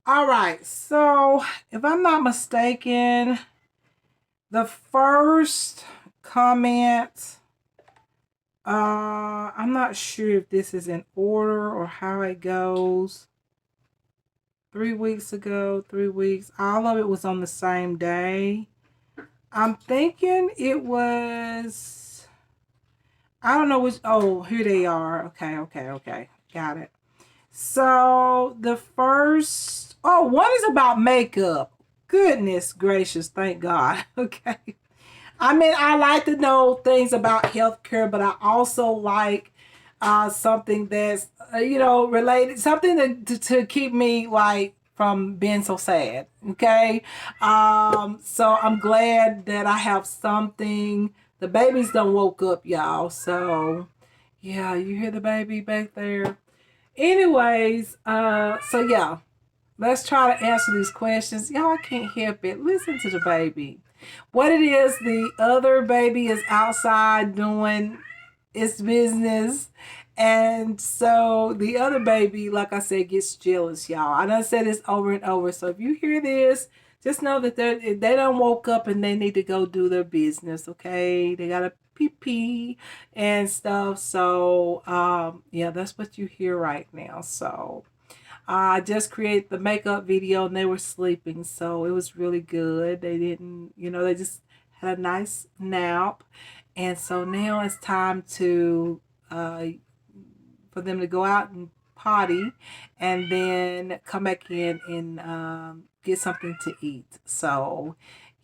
All right. So, if I'm not mistaken, the first comment, I'm not sure if this is in order or how it goes. 3 weeks ago, 3 weeks, all of it was on the same day. I'm thinking it was, I don't know which, oh, here they are. Okay. Got it. So the first, oh, one is about makeup. Goodness gracious, thank God. Okay. I mean, I like to know things about healthcare, but I also like something that's, related, something to keep me like from being so sad. Okay. So I'm glad that I have something. The babies done woke up, y'all. So yeah, you hear the baby back there. Anyways, so yeah, let's try to answer these questions. Y'all, I can't help it. Listen to the baby. What it is, the other baby is outside doing its business. And so the other baby, like I said, gets jealous, y'all. I done said this over and over. So if you hear this, just know that they done woke up and they need to go do their business, okay? They got to pee pee and stuff. So yeah, that's what you hear right now. So I just created the makeup video and they were sleeping, so it was really good. They didn't, they just had a nice nap. And so now it's time to for them to go out and potty and then come back in and get something to eat. So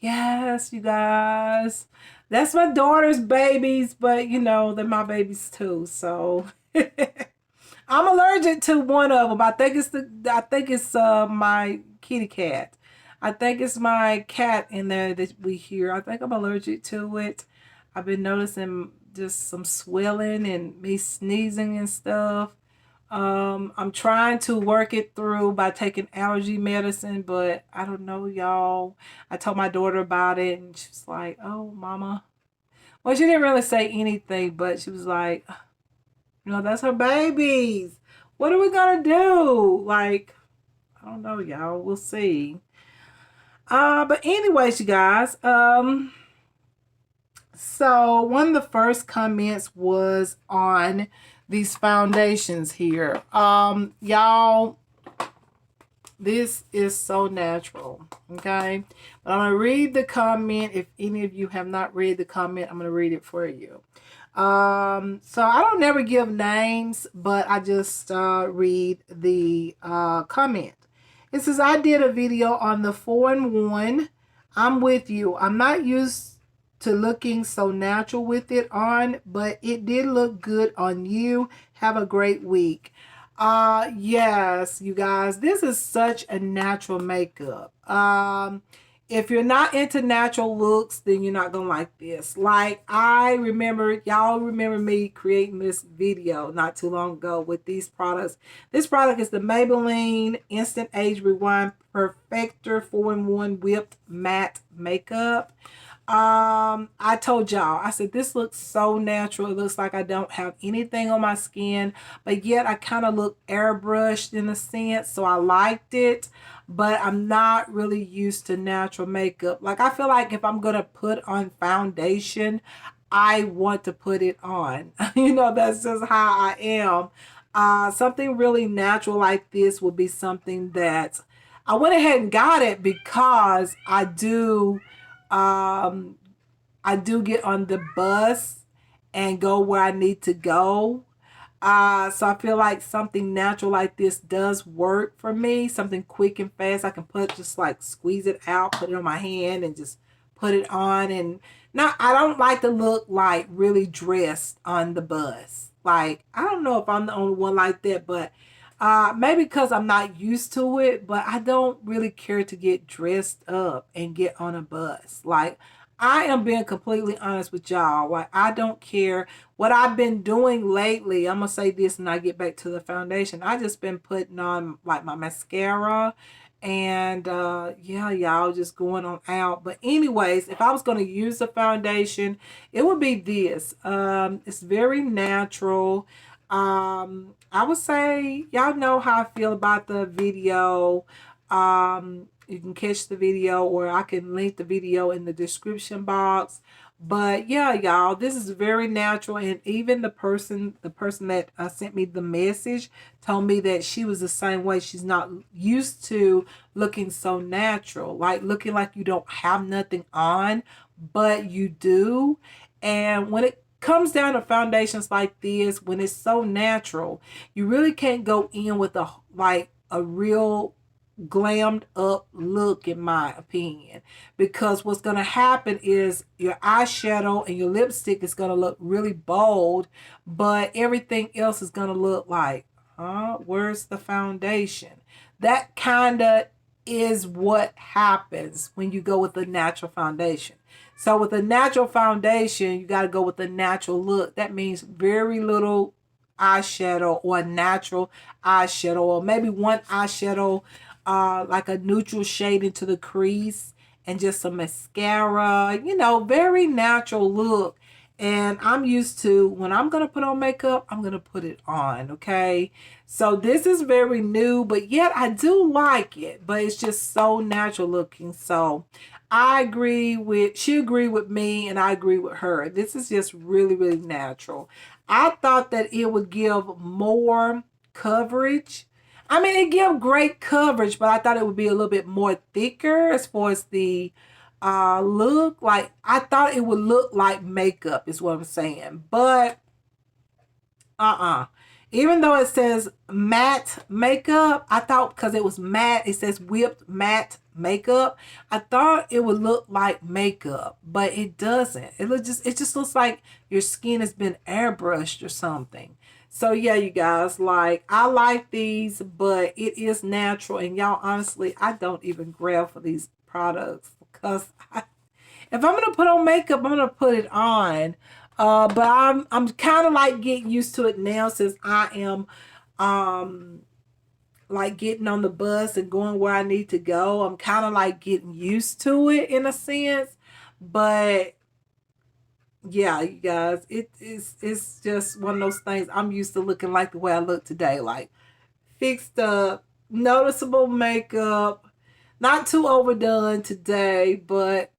yes, you guys, that's my daughter's babies, but they're my babies too. So I'm allergic to one of them. I think it's my kitty cat. I think it's my cat in there that we hear. I think I'm allergic to it. I've been noticing just some swelling and me sneezing and stuff. I'm trying to work it through by taking allergy medicine, but I don't know, y'all. I told my daughter about it, and she's like, "Oh, mama." Well, she didn't really say anything, but she was like, that's her babies. What are we gonna do? Like, I don't know, y'all. We'll see. But anyways, you guys, so one of the first comments was on these foundations here. Y'all, this is so natural, okay? But I'm gonna read the comment. If any of you have not read the comment, I'm gonna read it for you. So I don't never give names, but I just read the comment. It says, I did a video on the 4-in-1. I'm with you. I'm not used to looking so natural with it on, but it did look good on you. Have a great week. Yes, you guys, this is such a natural makeup. If you're not into natural looks, then you're not gonna like this. Like, y'all remember me creating this video not too long ago with these products. This product is the Maybelline Instant Age Rewind Perfector 4-in-1 Whipped Matte Makeup. I told y'all, I said this looks so natural. It looks like I don't have anything on my skin, but yet I kind of look airbrushed in a sense, so I liked it. But I'm not really used to natural makeup. Like, I feel like if I'm gonna put on foundation, I want to put it on. That's just how I am. Something really natural like this would be something that I went ahead and got it because I do get on the bus and go where I need to go. So I feel like something natural like this does work for me. Something quick and fast. I can just like squeeze it out, put it on my hand and just put it on. And now I don't like to look like really dressed on the bus. Like, I don't know if I'm the only one like that, but maybe because I'm not used to it, but I don't really care to get dressed up and get on a bus. Like, I am being completely honest with y'all. Like, I don't care what I've been doing lately. I'm gonna say this and I get back to the foundation. I just been putting on like my mascara and yeah, y'all, just going on out. But anyways, if I was gonna use the foundation, it would be this. It's very natural. I would say y'all know how I feel about the video You can catch the video, or I can link the video in the description box. But yeah, y'all, this is very natural. And even the person that sent me the message told me that she was the same way. She's not used to looking so natural, like looking like you don't have nothing on, but you do. And when it comes down to foundations like this, when it's so natural, you really can't go in with a real glammed up look, in my opinion, because what's going to happen is your eyeshadow and your lipstick is going to look really bold, but everything else is going to look like, where's the foundation? That kind of is what happens when you go with a natural foundation. So with a natural foundation, you got to go with a natural look. That means very little eyeshadow, or a natural eyeshadow, or maybe one eyeshadow, like a neutral shade into the crease, and just some mascara, very natural look. And I'm used to, when I'm going to put on makeup, I'm going to put it on, okay? So this is very new, but yet I do like it, but it's just so natural looking. So she agreed with me, and I agree with her. This is just really, really natural. I thought that it would give more coverage. I mean, it gives great coverage, but I thought it would be a little bit more thicker as far as the look. Like, I thought it would look like makeup is what I'm saying. But even though it says matte makeup, I thought, because it was matte, it says whipped matte makeup, I thought it would look like makeup, but it doesn't. It just looks like your skin has been airbrushed or something. So yeah, you guys, like, I like these, but it is natural. And y'all, honestly, I don't even grab for these products, because if I'm gonna put on makeup, I'm gonna put it on. But I'm kind of like getting used to it now, since I am like getting on the bus and going where I need to go. I'm kind of like getting used to it in a sense. But yeah, you guys, it's just one of those things. I'm used to looking like the way I look today, like fixed up, noticeable makeup, not too overdone today, but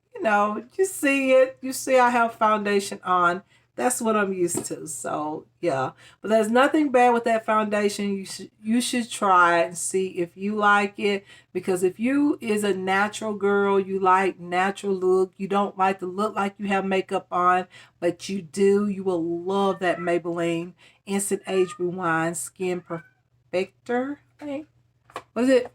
you see it. You see I have foundation on. That's what I'm used to. So yeah, but there's nothing bad with that foundation. You should try it and see if you like it. Because if you is a natural girl, you like natural look. You don't like to look like you have makeup on, but you do. You will love that Maybelline Instant Age Rewind Skin Perfector. Was it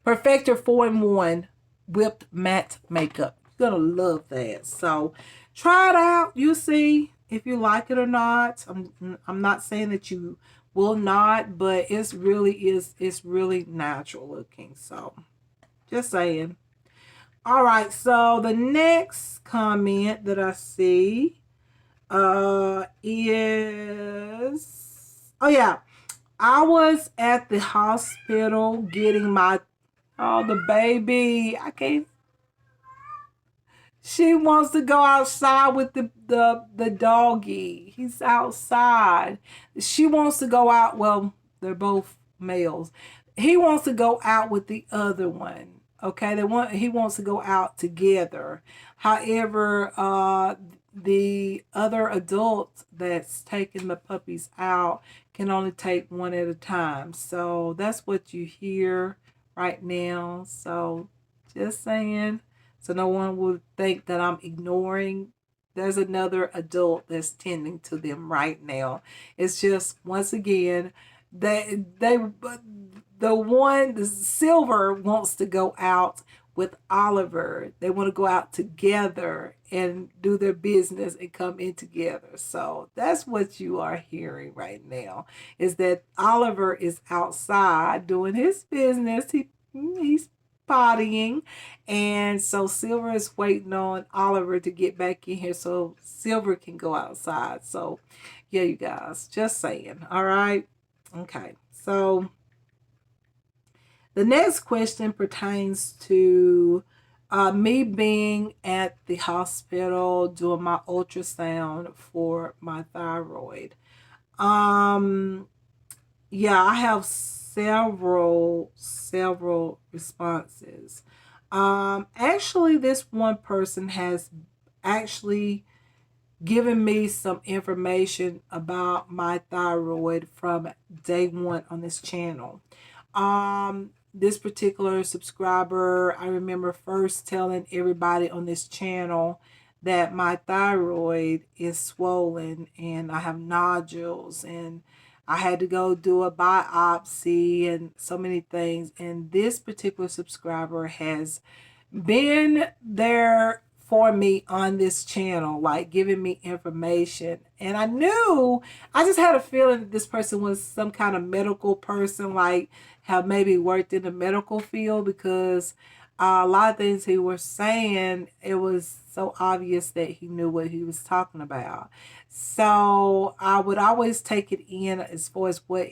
Perfector 4-in-1 whipped matte makeup? You're gonna love that. So try it out. You see if you like it or not. I'm not saying that you will not, but it's really natural looking. So just saying. All right, so the next comment that I see is, oh yeah, I was at the hospital getting my, oh, the baby. I can't. She wants to go outside with the doggy. He's outside. She wants to go out. Well, they're both males. He wants to go out with the other one. Okay, he wants to go out together. However, the other adult that's taking the puppies out can only take one at a time. So that's what you hear right now. So just saying, so no one will think that I'm ignoring. There's another adult that's tending to them right now. It's just, once again, the Silver wants to go out with Oliver. They want to go out together and do their business and come in together. So that's what you are hearing right now, is that Oliver is outside doing his business. He's pottying, and so Silver is waiting on Oliver to get back in here so Silver can go outside. So yeah, you guys, just saying. All right. Okay. So the next question pertains to me being at the hospital doing my ultrasound for my thyroid. Um, yeah, I have several responses. Actually, this one person has actually given me some information about my thyroid from day one on this channel. This particular subscriber, I remember first telling everybody on this channel that my thyroid is swollen and I have nodules and I had to go do a biopsy and so many things. And this particular subscriber has been there for me on this channel, like giving me information. And I just had a feeling that this person was some kind of medical person, like have maybe worked in the medical field, because a lot of things he was saying, it was so obvious that he knew what he was talking about. So I would always take it in as far as what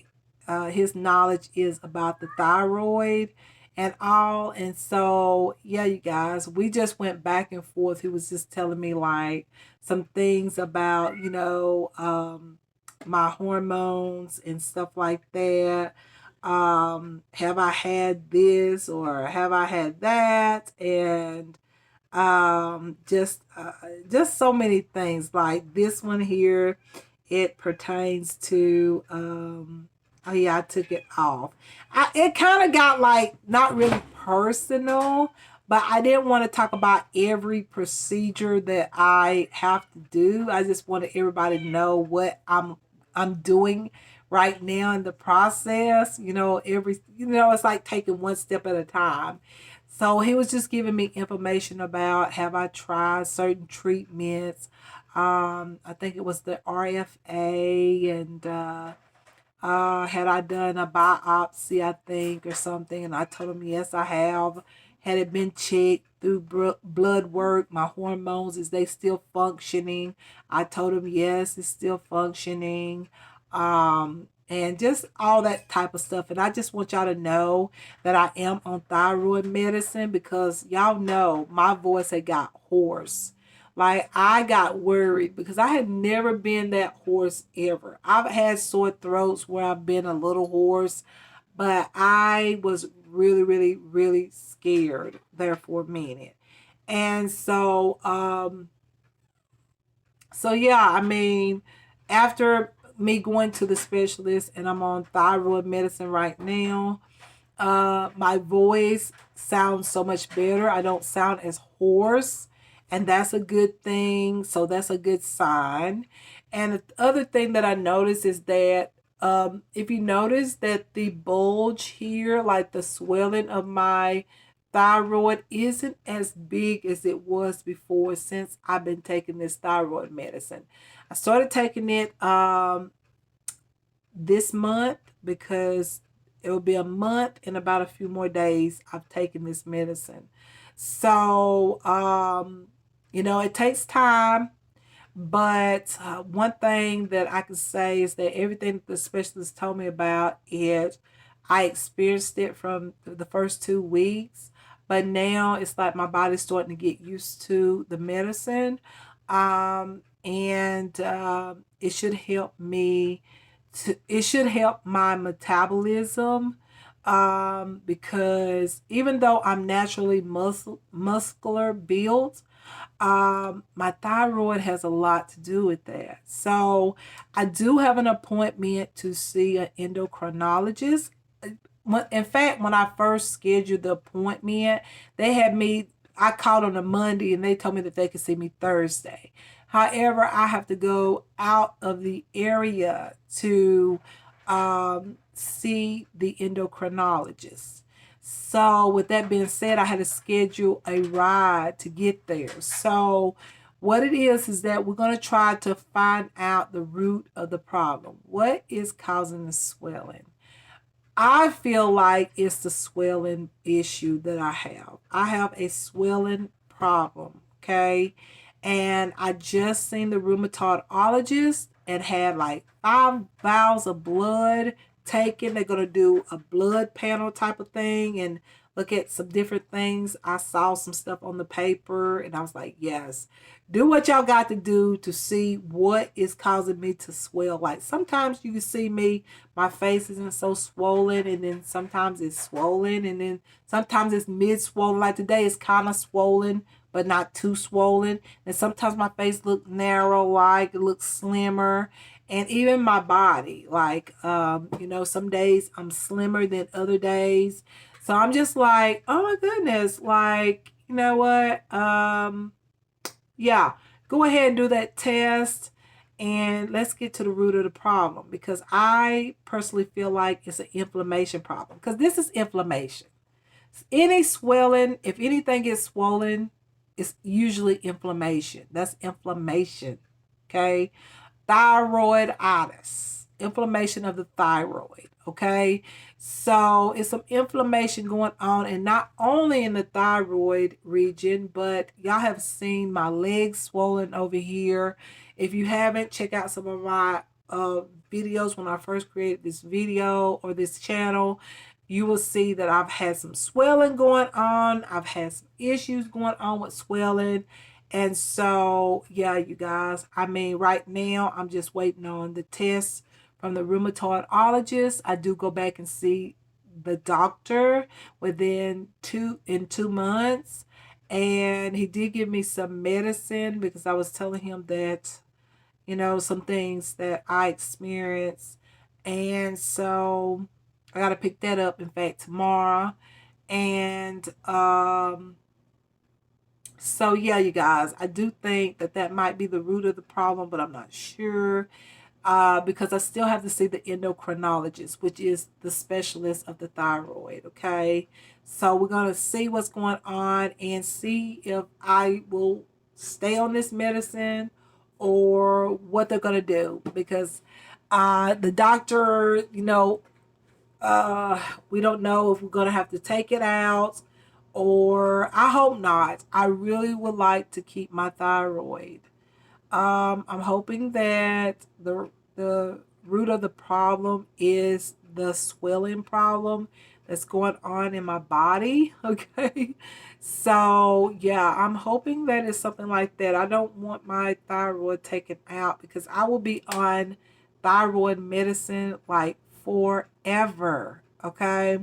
his knowledge is about the thyroid and all. And so, yeah, you guys, we just went back and forth. He was just telling me like some things about, my hormones and stuff like that. Have I had this or have I had that? And just so many things like this one here. It pertains to oh yeah, I took it off. It kind of got like not really personal, but I didn't want to talk about every procedure that I have to do. I just wanted everybody to know what I'm doing right now in the process. It's like taking one step at a time. So he was just giving me information about, have I tried certain treatments. I think it was the RFA, and had I done a biopsy, I think, or something? And I told him, yes, I have. Had it been checked through blood work? My hormones, is they still functioning? I told him, yes, it's still functioning. And just all that type of stuff. And I just want y'all to know that I am on thyroid medicine, because y'all know my voice had got hoarse. Like, I got worried because I had never been that hoarse ever. I've had sore throats where I've been a little hoarse, but I was really, really, really scared there for a minute. And so yeah, I mean, after me going to the specialist, and I'm on thyroid medicine right now, my voice sounds so much better. I don't sound as hoarse, and that's a good thing. So that's a good sign. And the other thing that I noticed is that if you notice that the bulge here, like the swelling of my thyroid, isn't as big as it was before since I've been taking this thyroid medicine. I started taking it this month, because it will be a month in about a few more days I've taken this medicine. So, it takes time, but one thing that I can say is that everything that the specialist told me about it, I experienced it from the first 2 weeks, but now it's like my body's starting to get used to the medicine, and it should help me. It should help my metabolism, because even though I'm naturally muscular built, my thyroid has a lot to do with that. So I do have an appointment to see an endocrinologist. In fact, when I first scheduled the appointment, they had me, I called on a Monday and they told me that they could see me Thursday. However, I have to go out of the area to see the endocrinologist. So, with that being said, I had to schedule a ride to get there. So, what it is that we're going to try to find out the root of the problem. What is causing the swelling? I feel like it's the swelling issue that I have. I have a swelling problem, okay? And I just seen the rheumatologist and had like 5 vials of blood taken. They're going to do a blood panel type of thing and look at some different things. I saw some stuff on the paper and I was like, yes, do what y'all got to do to see what is causing me to swell. Like sometimes you can see me, my face isn't so swollen, and then sometimes it's swollen, and then sometimes it's mid swollen. Like today it's kind of swollen, but not too swollen. And sometimes my face looks narrow, like it looks slimmer. And even my body, like some days I'm slimmer than other days. So I'm just like, oh my goodness, like, you know what? Yeah, go ahead and do that test and let's get to the root of the problem, because I personally feel like it's an inflammation problem, because this is inflammation. Any swelling, if anything is swollen, it's usually inflammation. That's inflammation. Okay. Thyroiditis, inflammation of the thyroid. Okay. So it's some inflammation going on, and not only in the thyroid region, but y'all have seen my legs swollen over here. If you haven't, check out some of my videos when I first created this video or this channel. You will see that I've had some swelling going on. I've had some issues going on with swelling. And so, yeah, you guys, I mean, right now, I'm just waiting on the test from the rheumatologist. I do go back and see the doctor within 2 months. And he did give me some medicine because I was telling him that, some things that I experienced. And so I got to pick that up, in fact, tomorrow. And so yeah, you guys, I do think that might be the root of the problem, but I'm not sure because I still have to see the endocrinologist, which is the specialist of the thyroid. Okay, so we're gonna see what's going on and see if I will stay on this medicine or what they're gonna do, because the doctor, we don't know if we're gonna have to take it out, or I hope not. I really would like to keep my thyroid. I'm hoping that the root of the problem is the swelling problem that's going on in my body. Okay. So yeah, I'm hoping that it's something like that. I don't want my thyroid taken out because I will be on thyroid medicine like forever. Okay.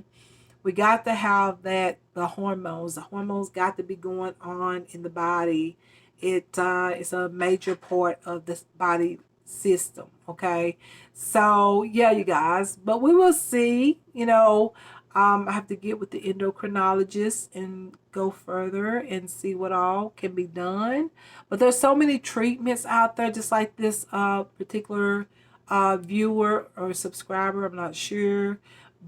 We got to have that, the hormones. The hormones got to be going on in the body. It's a major part of this body system. Okay, so yeah, you guys. But we will see. I have to get with the endocrinologist and go further and see what all can be done. But there's so many treatments out there, just like this particular viewer or subscriber. I'm not sure,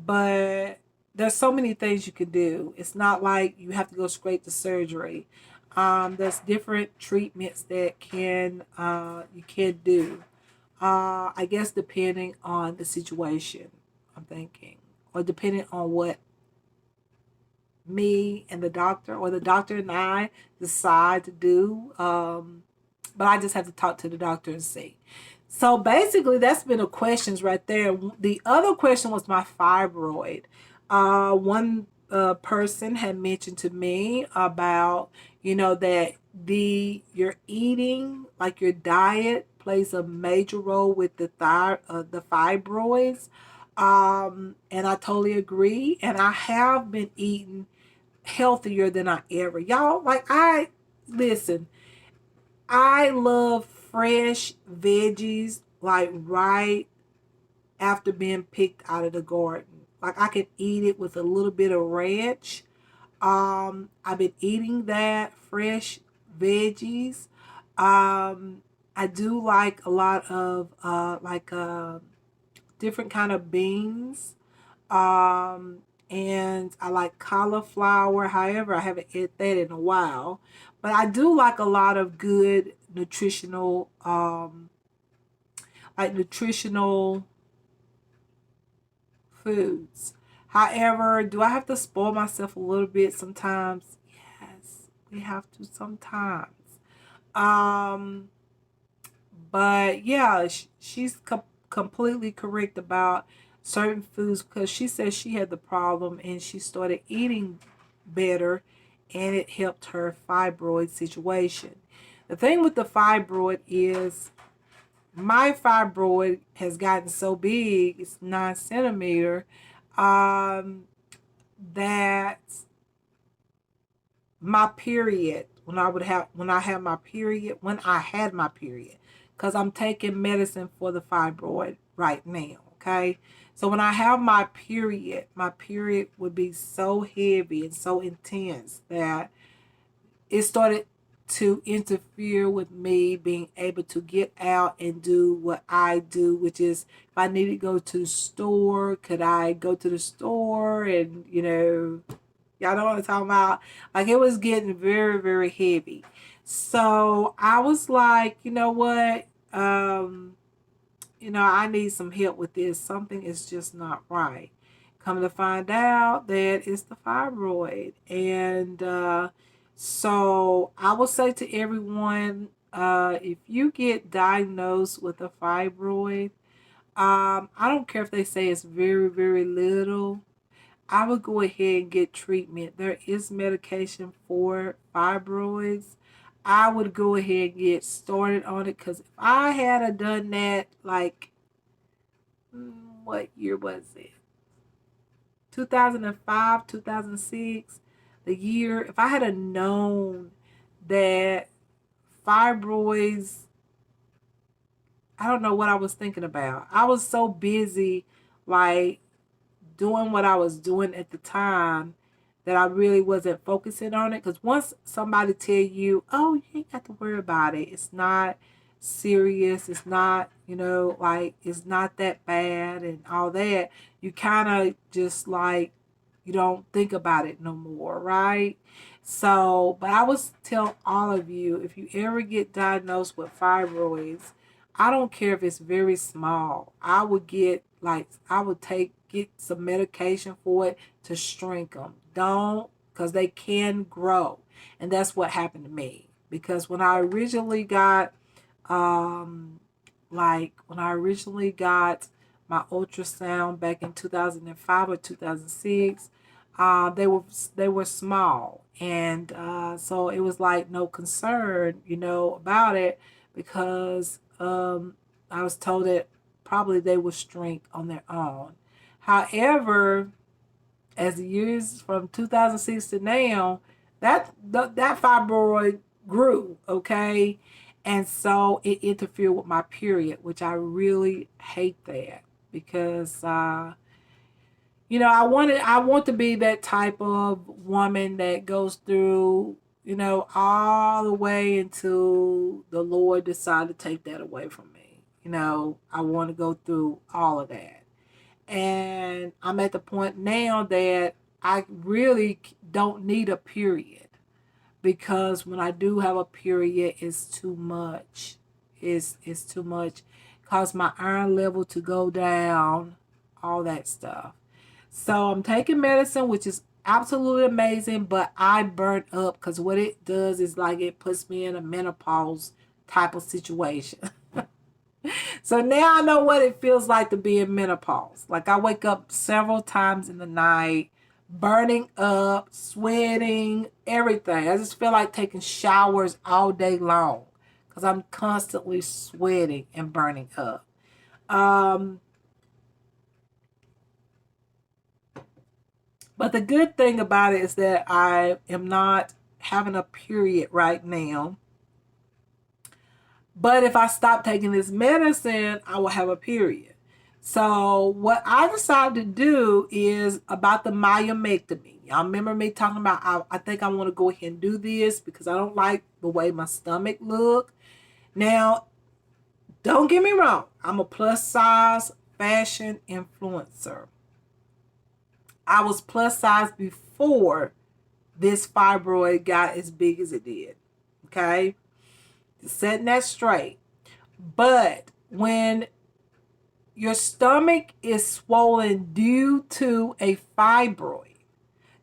but there's so many things you can do. It's not like you have to go straight to surgery. There's different treatments that you can do. I guess depending on the situation, I'm thinking, or depending on what me and the doctor, or the doctor and I decide to do. But I just have to talk to the doctor and see. So basically, that's been the questions right there. The other question was my fibroid. One person had mentioned to me about, that your eating, like your diet, plays a major role with the fibroids. And I totally agree. And I have been eating healthier than I ever. Y'all, like listen, I love fresh veggies, like right after being picked out of the garden. Like I could eat it with a little bit of ranch. I've been eating that fresh veggies. I do like a lot of different kind of beans. Um, and I like cauliflower. However, I haven't ate that in a while. But I do like a lot of good nutritional foods. However, do I have to spoil myself a little bit sometimes? Yes, we have to sometimes. Um, but yeah, she's completely correct about certain foods, because she said she had the problem and she started eating better, and it helped her fibroid situation. The thing with the fibroid is my fibroid has gotten so big, it's 9 centimeter, um, that my period, when I had my period, because I'm taking medicine for the fibroid right now, okay? So when I have my period would be so heavy and so intense that it started to interfere with me being able to get out and do what I do, which is if I need to go to the store, could I go to the store and, y'all know what I'm talking about? Like, it was getting very, very heavy. So I was like, you know what? I need some help with this. Something is just not right. Come to find out that it's the fibroid. And so I will say to everyone, if you get diagnosed with a fibroid, I don't care if they say it's very, very little. I would go ahead and get treatment. There is medication for fibroids. I would go ahead and get started on it, because if I had done that, like, what year was it? 2005, 2006, the year, if I had known that fibroids, I don't know what I was thinking about. I was so busy, like, doing what I was doing at the time, that I really wasn't focusing on it. Because once somebody tell you, oh, you ain't got to worry about it, it's not serious, it's not, like, it's not that bad and all that, you kind of just like, you don't think about it no more, right? So, but I was tell all of you, if you ever get diagnosed with fibroids, I don't care if it's very small. I would get some medication for it to shrink them. Don't, because they can grow. And that's what happened to me. Because when I originally got, my ultrasound back in 2005 or 2006, they were small, and so it was like no concern, about it, because I was told that probably they would shrink on their own. However, as the years from 2006 to now, that fibroid grew, okay, and so it interfered with my period, which I really hate that, because I want to be that type of woman that goes through, all the way until the Lord decided to take that away from me. I want to go through all of that. And I'm at the point now that I really don't need a period, because when I do have a period, it's too much. It's too much. Cause my iron level to go down, all that stuff. So I'm taking medicine, which is absolutely amazing, but I burnt up, because what it does is, like, it puts me in a menopause type of situation. So now I know what it feels like to be in menopause. Like, I wake up several times in the night, burning up, sweating, everything. I just feel like taking showers all day long, because I'm constantly sweating and burning up. But the good thing about it is that I am not having a period right now. But if I stop taking this medicine, I will have a period. So what I decided to do is about the myomectomy. Y'all remember me talking about, I think I want to go ahead and do this, because I don't like the way my stomach look. Now, don't get me wrong. I'm a plus size fashion influencer. I was plus size before this fibroid got as big as it did. Okay? Setting that straight. But when your stomach is swollen due to a fibroid,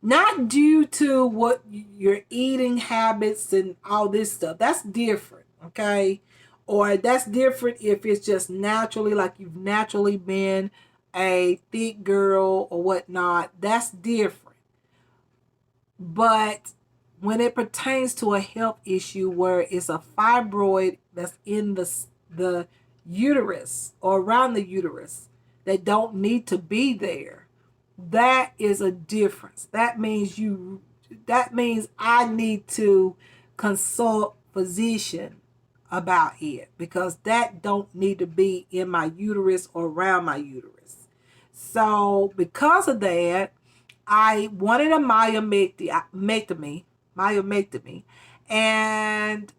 not due to what your eating habits and all this stuff, that's different, okay? Or that's different if it's just naturally, like you've naturally been a thick girl or whatnot. That's different. But when it pertains to a health issue where it's a fibroid that's in the uterus or around the uterus that don't need to be there, that is a difference. That means I need to consult physician about it, because that don't need to be in my uterus or around my uterus. So because of that, I wanted a myomectomy, and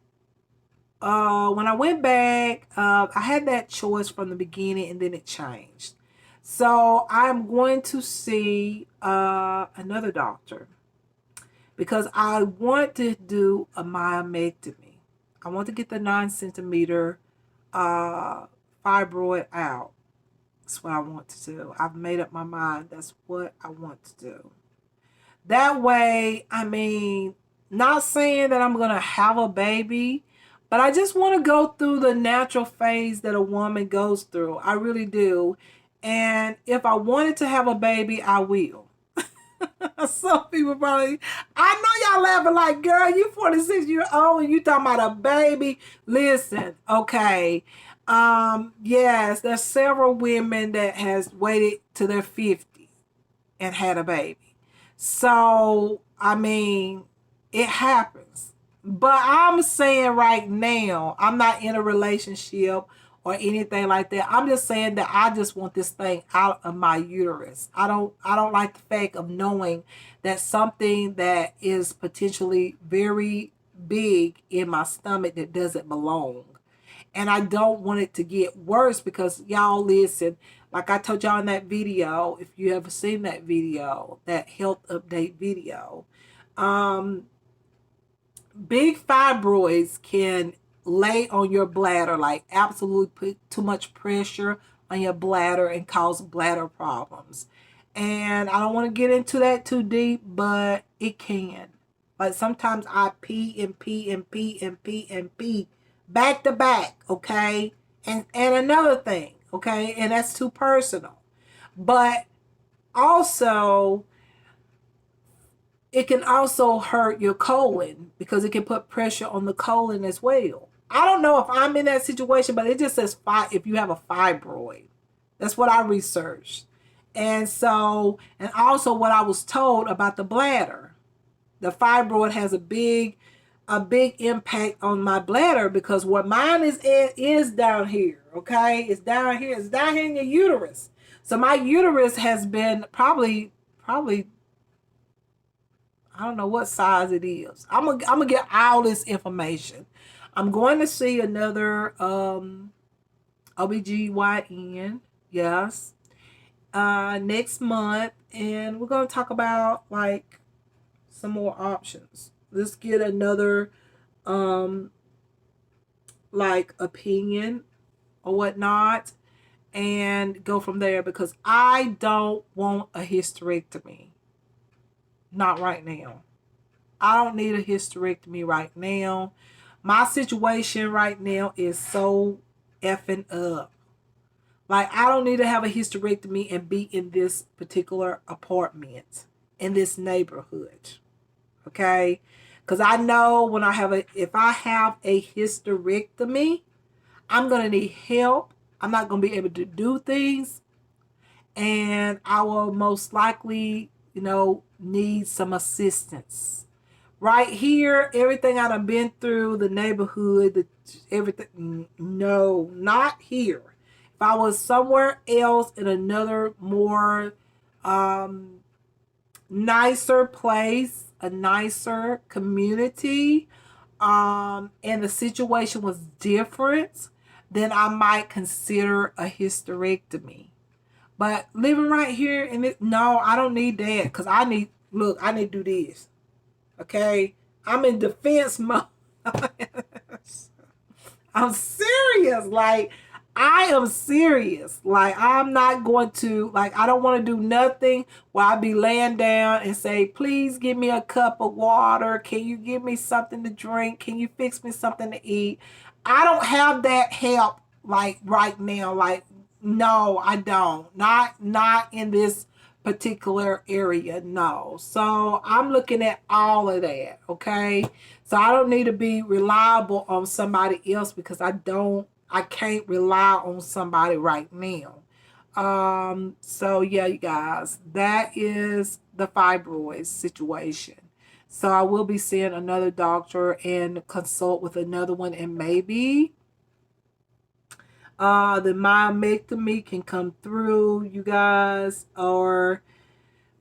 when I went back, I had that choice from the beginning, and then it changed. So I'm going to see another doctor because I want to do a myomectomy. I want to get the 9 centimeter uh, fibroid out. That's what I want to do. I've made up my mind. That's what I want to do. That way, I mean, not saying that I'm going to have a baby, but I just want to go through the natural phase that a woman goes through. I really do. And if I wanted to have a baby, I will. Some people probably, I know y'all laughing like, girl, you 46 years old and you talking about a baby. Listen, okay. Yes, there's several women that has waited to their 50s and had a baby. So, I mean, it happens. But I'm saying right now, I'm not in a relationship or anything like that. I'm just saying that I just want this thing out of my uterus. I don't like the fact of knowing that something that is potentially very big in my stomach that doesn't belong. And I don't want it to get worse, because y'all listen, like I told y'all in that video, if you ever seen that video, that health update video, um, big fibroids can lay on your bladder, like absolutely put too much pressure on your bladder and cause bladder problems. And I don't want to get into that too deep, but it can. Like sometimes I pee and pee and pee and pee and pee back to back, okay? And another thing, okay? And that's too personal. But also, it can also hurt your colon because it can put pressure on the colon as well. I don't know if I'm in that situation, but it just says if you have a fibroid. That's what I researched. And so, and also what I was told about the bladder. The fibroid has a big impact on my bladder, because what mine is down here, okay? It's down here. It's down here in your uterus. So my uterus has been probably I don't know what size it is. I'm gonna get all this information. I'm going to see another OBGYN, yes, next month, and we're gonna talk about like some more options. Let's get another um like opinion or whatnot, and go from there, because I don't want a hysterectomy. Not right now. I don't need a hysterectomy right now. My situation right now is so effing up. Like, I don't need to have a hysterectomy and be in this particular apartment, in this neighborhood. Okay? Because I know if I have a hysterectomy, I'm going to need help. I'm not going to be able to do things. And I will most likely, need some assistance. Right here, everything I've been through, the neighborhood, everything, no, not here. If I was somewhere else in another more nicer place, a nicer community, and the situation was different, then I might consider a hysterectomy. But living right here in it, no, I don't need that, because I need to do this. Okay? I'm in defense mode. I'm serious. Like, I am serious. Like, I'm not going to, like, I don't want to do nothing where I be laying down and say, please give me a cup of water. Can you give me something to drink? Can you fix me something to eat? I don't have that help, like, right now. Like, no, I don't. Not in this particular area. No. So I'm looking at all of that. Okay. So I don't need to be reliable on somebody else because I can't rely on somebody right now. So yeah, you guys, that is the fibroids situation. So I will be seeing another doctor and consult with another one, and maybe the myomectomy can come through, you guys, or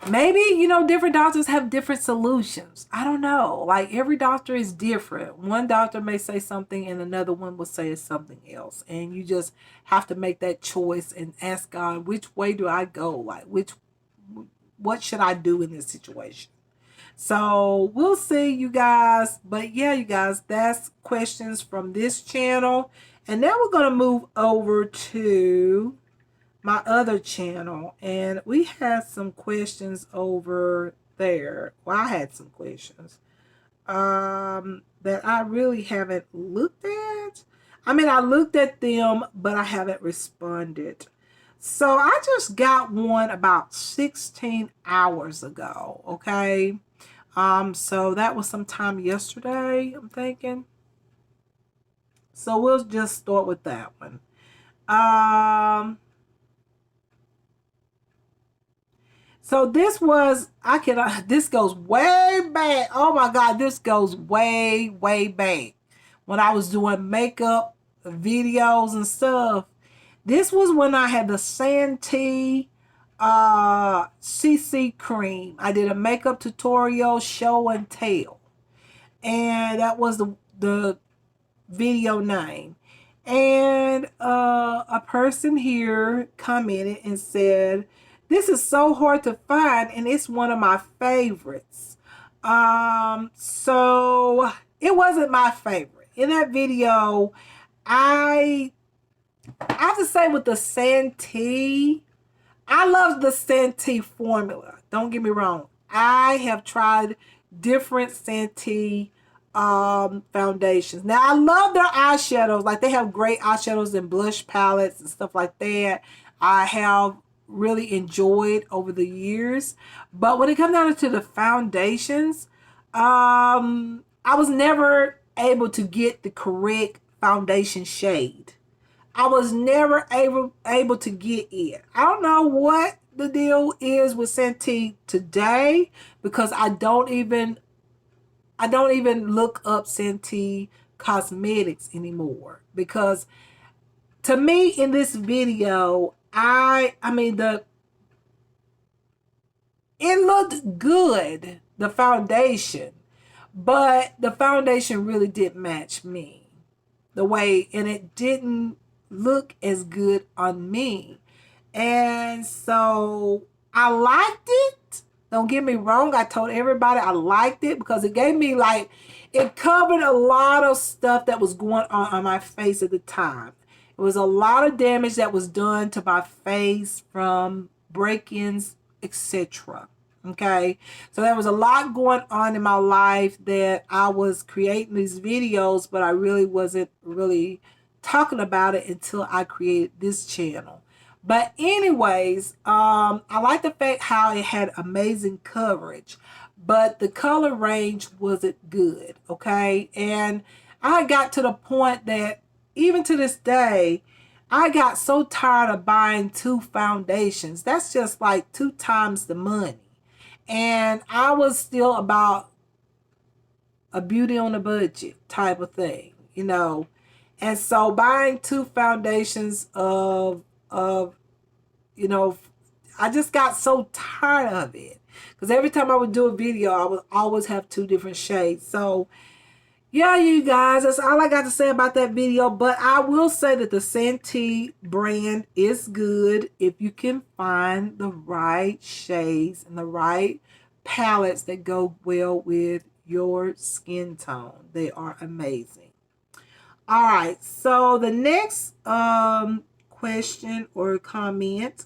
maybe, different doctors have different solutions. I don't know. Like, every doctor is different. One doctor may say something and another one will say something else. And you just have to make that choice and ask God, which way do I go? Like, what should I do in this situation? So we'll see, you guys. But yeah, you guys, that's questions from this channel. And now we're going to move over to my other channel, and we had some questions over there. Well, I had some questions that I really haven't looked at. I mean, I looked at them, but I haven't responded. So I just got one about 16 hours ago. Okay. So that was sometime yesterday, I'm thinking. So we'll just start with that one. So this was, this goes way back. Oh my God, this goes way, way back. When I was doing makeup videos and stuff. This was when I had the Santee CC cream. I did a makeup tutorial, show and tell. And that was the video name. And a person here commented and said, this is so hard to find and it's one of my favorites. So it wasn't my favorite. In that video, I have to say, with the Santee, I love the Santee formula. Don't get me wrong. I have tried different Santee foundations. Now, I love their eyeshadows. Like, they have great eyeshadows and blush palettes and stuff like that. I have really enjoyed over the years. But when it comes down to the foundations, I was never able to get the correct foundation shade. I was never able to get it. I don't know what the deal is with Santee today, because I don't even look up Santee Cosmetics anymore, because to me in this video, I mean, it looked good, the foundation, but the foundation really didn't match me the way, and it didn't look as good on me. And so I liked it. Don't get me wrong. I told everybody I liked it because it gave me, like, it covered a lot of stuff that was going on my face at the time. It was a lot of damage that was done to my face from break-ins, etc. Okay, so there was a lot going on in my life that I was creating these videos, but I really wasn't really talking about it until I created this channel. But anyways, I like the fact how it had amazing coverage, but the color range wasn't good. Okay, and I got to the point that even to this day, I got so tired of buying two foundations. That's just like 2 times the money. And I was still about a beauty on a budget type of thing, you know. And so buying 2 foundations of you know, I just got so tired of it. Because every time I would do a video, I would always have 2 different shades. So yeah, you guys, that's all I got to say about that video. But I will say that the Santee brand is good if you can find the right shades and the right palettes that go well with your skin tone. They are amazing. All right, so the next question or comment,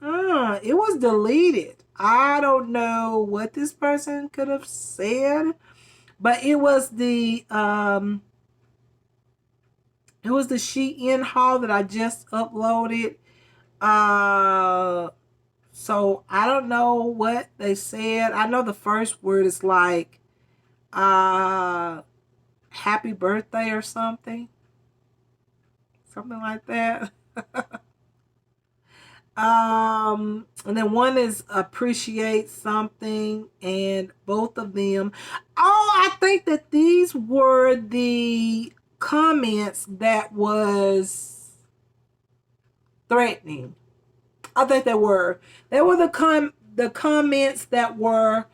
it was deleted. I don't know what this person could have said. But it was the Shein haul that I just uploaded. So I don't know what they said. I know the first word is like happy birthday or something. Something like that. And then one is appreciate something, and both of them. Oh, I think that these were the comments that was threatening. I think they were. They were the comments that were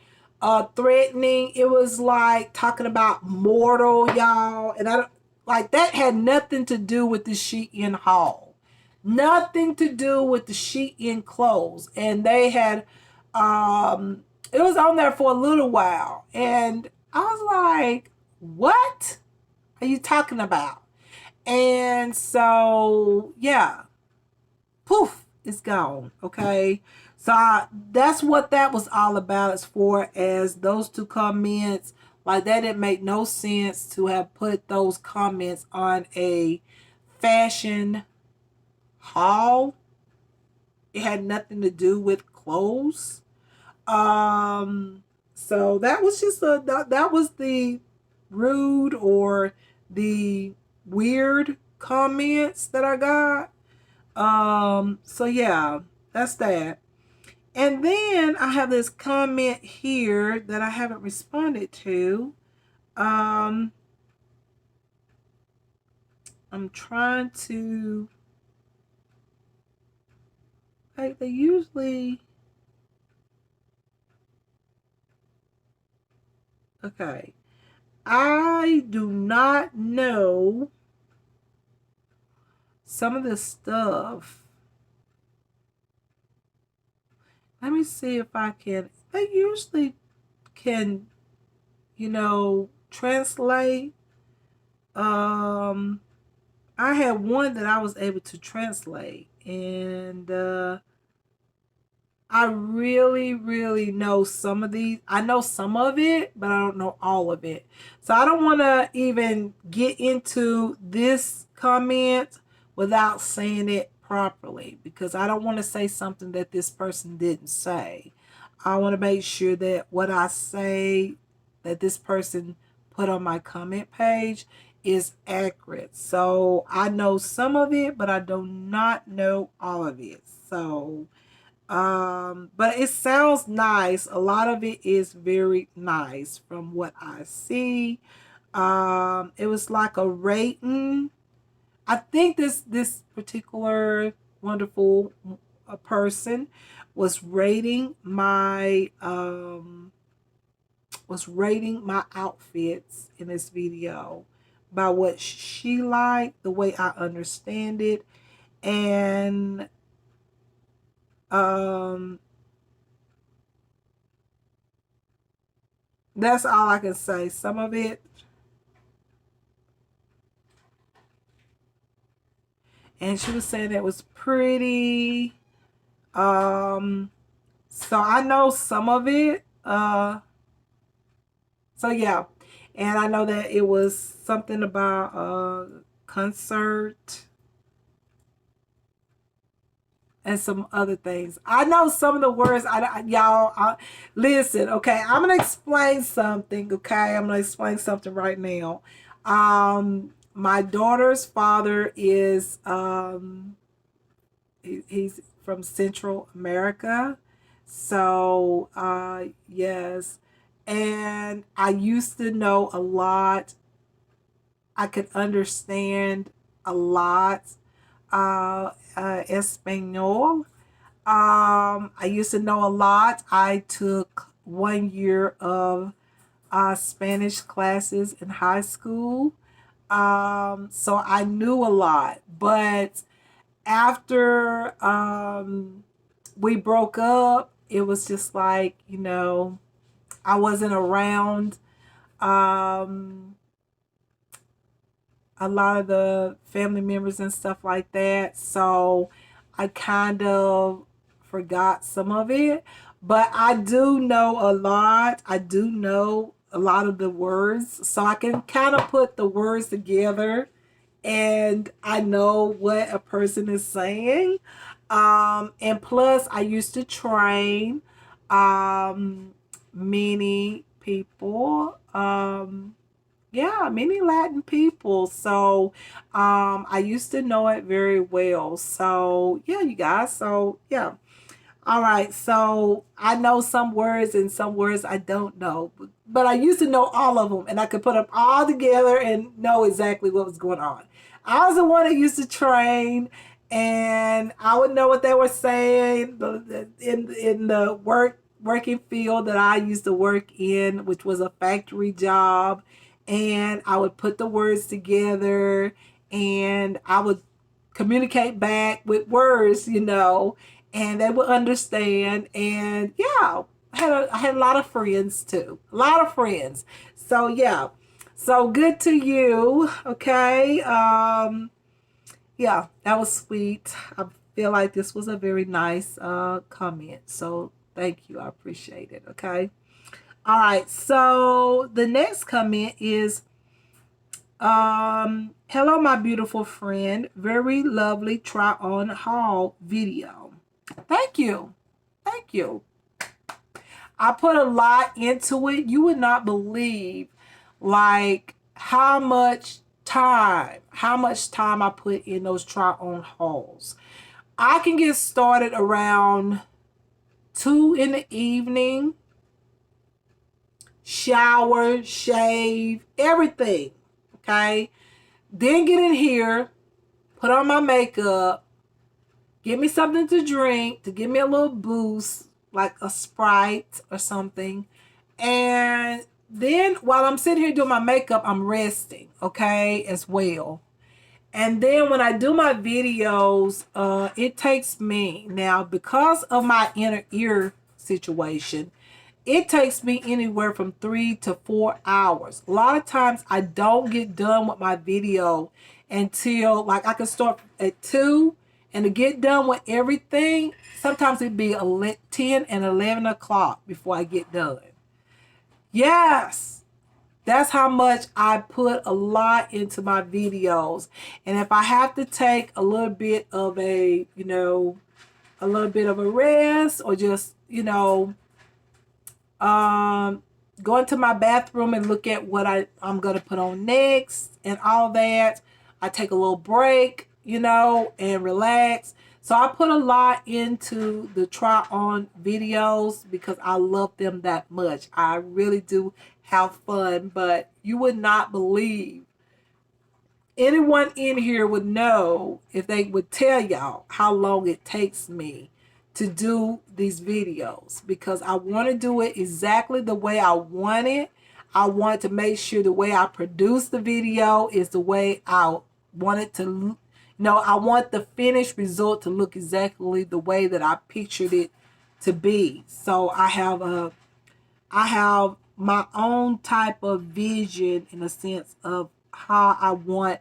threatening. It was like talking about mortal, y'all, and I don't like that had nothing to do with the Shein haul. Nothing to do with the Shein clothes. And they had it was on there for a little while. And I was like, what are you talking about? And so yeah, poof, it's gone. Okay. So that's what that was all about, as far as those two comments. Like, that didn't make no sense to have put those comments on a fashion haul. It had nothing to do with clothes. So that was just that was the rude or the weird comments that I got. So yeah, that's that. And then I have this comment here that I haven't responded to. Um, I'm trying to, like, they usually, okay. I do not know some of this stuff. Let me see if I can. They usually can, translate. I had one that I was able to translate, and I really, really know some of these. I know some of it, but I don't know all of it. So I don't want to even get into this comment without saying it properly, because I don't want to say something that this person didn't say. I want to make sure that what I say that this person put on my comment page is accurate. So I know some of it, but I do not know all of it. So but it sounds nice. A lot of it is very nice from what I see. It was like a rating. I think this particular wonderful person was rating my outfits in this video by what she liked, the way I understand it, and um that's all I can say. Some of it, and she was saying it was pretty. Um, so I know some of it. So yeah, and I know that it was something about a concert and some other things. I know some of the words. Listen. Okay, I'm gonna explain something. Okay, I'm gonna explain something right now. My daughter's father is he's from Central America. So yes, and I used to know a lot. I could understand a lot Espanol. I used to know a lot. I took 1 year of Spanish classes in high school. So I knew a lot. But after we broke up, it was just like, I wasn't around um, a lot of the family members and stuff like that. So I kind of forgot some of it. But I do know a lot. I do know a lot of the words. So I can kind of put the words together, and I know what a person is saying. And plus I used to train many people, yeah, many Latin people. So I used to know it very well. So yeah, you guys. So yeah. All right, so I know some words and some words I don't know, but I used to know all of them and I could put them all together and know exactly what was going on. I was the one that used to train and I would know what they were saying in the working field that I used to work in, which was a factory job, and I would put the words together and I would communicate back with words, and they would understand. And yeah, I had a lot of friends too. A lot of friends. So yeah. So good to you. Okay. Yeah, that was sweet. I feel like this was a very nice comment. So thank you. I appreciate it. Okay. All right. So the next comment is hello, my beautiful friend. Very lovely try on haul video. Thank you. Thank you. I put a lot into it. You would not believe like how much time I put in those try on hauls. I can get started around 2 in the evening, shower, shave, everything. Okay. Then get in here, put on my makeup, get me something to drink to give me a little boost, like a Sprite or something. And then while I'm sitting here doing my makeup, I'm resting, okay, as well. And then when I do my videos, it takes me now, because of my inner ear situation, it takes me anywhere from 3 to 4 hours. A lot of times I don't get done with my video until, like, I can start at 2, and to get done with everything, sometimes it'd be 10 and 11 o'clock before I get done. Yes, that's how much I put a lot into my videos. And if I have to take a little bit of a little bit of a rest, or just, go into my bathroom and look at what I'm going to put on next and all that, I take a little break, and relax. So I put a lot into the try on videos because I love them that much. I really do have fun, but you would not believe, anyone in here would know if they would tell y'all how long it takes me to do these videos, because I want to do it exactly the way I want it. I want to make sure the way I produce the video is the way I want it to. I want the finished result to look exactly the way that I pictured it to be. So I have my own type of vision, in a sense of how I want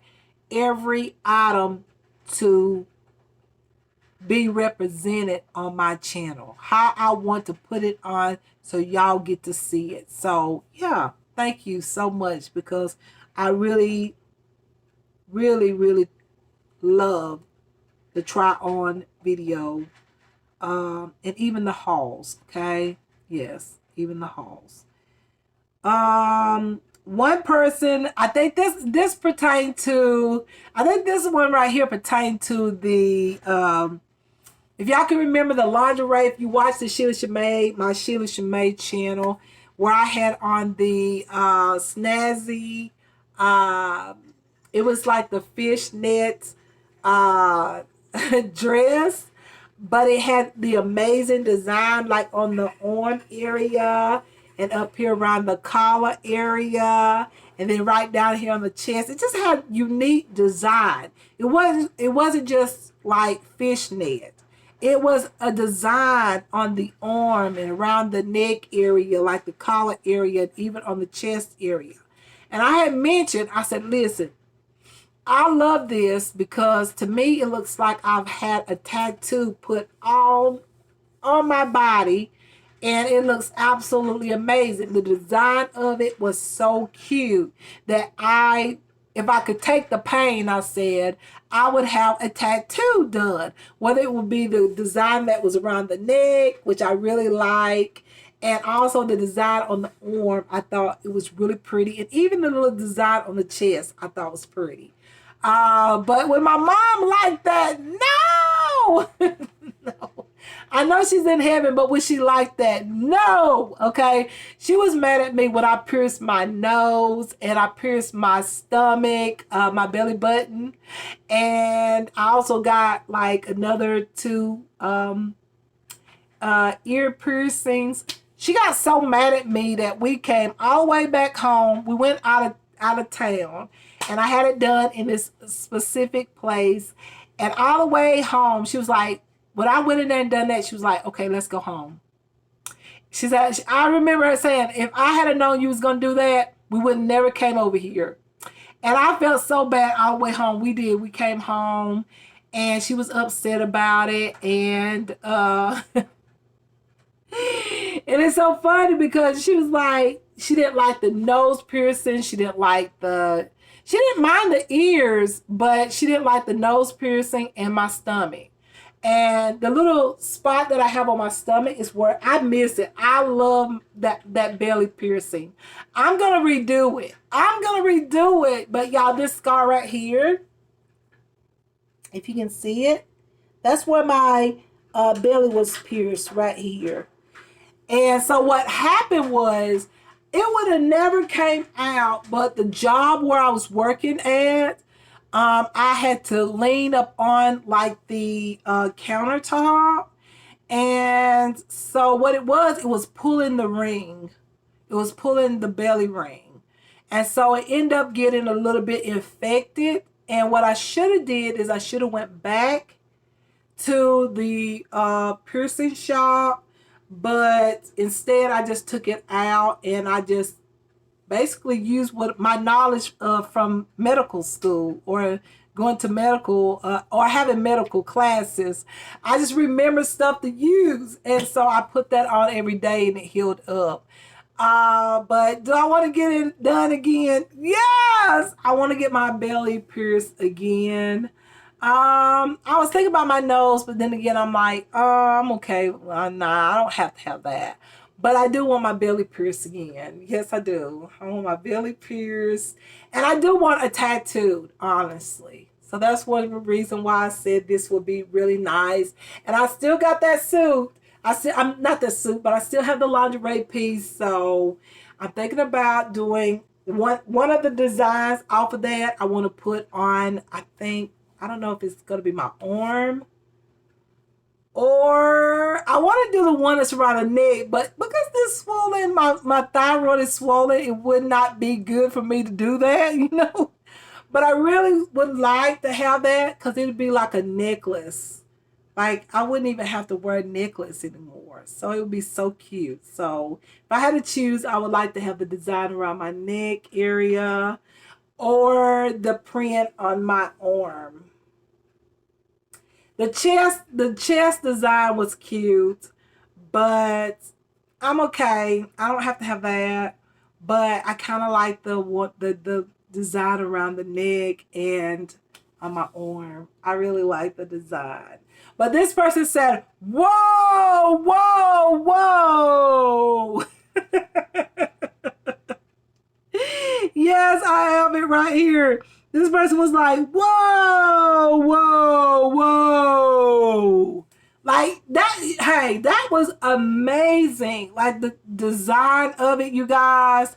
every item to be represented on my channel, how I want to put it on so y'all get to see it. So yeah, thank you so much, because I really, really, really love the try on video, and even the hauls. Okay, yes, even the hauls. One person, I think this pertained to, I think this one right here pertained to the if y'all can remember the lingerie, if you watch the my Sheila Shimei channel, where I had on the snazzy, uh, it was like the fishnet uh, dress, but it had the amazing design, like on the arm area and up here around the collar area, and then right down here on the chest. It just had unique design. It wasn't just like fishnet. It was a design on the arm and around the neck area, like the collar area, and even on the chest area. And I had mentioned, I said, listen, I love this because to me it looks like I've had a tattoo put on my body, and it looks absolutely amazing. The design of it was so cute that I if I could take the pain, I said, I would have a tattoo done. Whether it would be the design that was around the neck, which I really like, and also the design on the arm, I thought it was really pretty. And even the little design on the chest, I thought was pretty. But when my mom liked that, no! No. I know she's in heaven, but would she like that? No. Okay. She was mad at me when I pierced my nose and I pierced my stomach, my belly button. And I also got like another two ear piercings. She got so mad at me that we came all the way back home. We went out of town, and I had it done in this specific place. And all the way home, she was like, when I went in there and done that, she was like, okay, let's go home. She said, I remember her saying, if I had known you was going to do that, we would have never came over here. And I felt so bad all the way home. We did. We came home, and she was upset about it. And and it's so funny because she was like, she didn't like the nose piercing. She didn't mind the ears, but she didn't like the nose piercing and my stomach. And the little spot that I have on my stomach is where I miss it. I love that belly piercing. I'm going to redo it. But y'all, this scar right here, if you can see it, that's where my belly was pierced right here. And so what happened was, it would have never came out, but the job where I was working at, I had to lean up on like the countertop. And so what it was pulling the ring. It was pulling the belly ring. And so it ended up getting a little bit infected. And what I should have did is I should have went back to the piercing shop. But instead I just took it out and I just basically use what my knowledge from medical school or going to medical or having medical classes. I just remember stuff to use, and so I put that on every day and it healed up. But do I want to get it done again? Yes, I want to get my belly pierced again. I was thinking about my nose, but then again I'm like, I'm okay. Nah, I don't have to have that. But I do want my belly pierced again. Yes, I do. I want my belly pierced. And I do want a tattoo, honestly. So that's one reason why I said this would be really nice. And I still got that suit. I'm not the suit, but I still have the lingerie piece. So I'm thinking about doing one of the designs off of that. I want to put on, I don't know if it's going to be my arm, or I want to do the one that's around the neck, but because this swollen, my thyroid is swollen, it would not be good for me to do that, But I really would like to have that because it would be like a necklace. Like, I wouldn't even have to wear a necklace anymore. So it would be so cute. So if I had to choose, I would like to have the design around my neck area or the print on my arm. The chest design was cute, but I'm okay. I don't have to have that. But I kind of like the design around the neck and on my arm. I really like the design. But this person said, "Whoa, whoa, whoa." Yes, I have it right here. This person was like, whoa, whoa, whoa. Like that, hey, that was amazing. Like the design of it, you guys.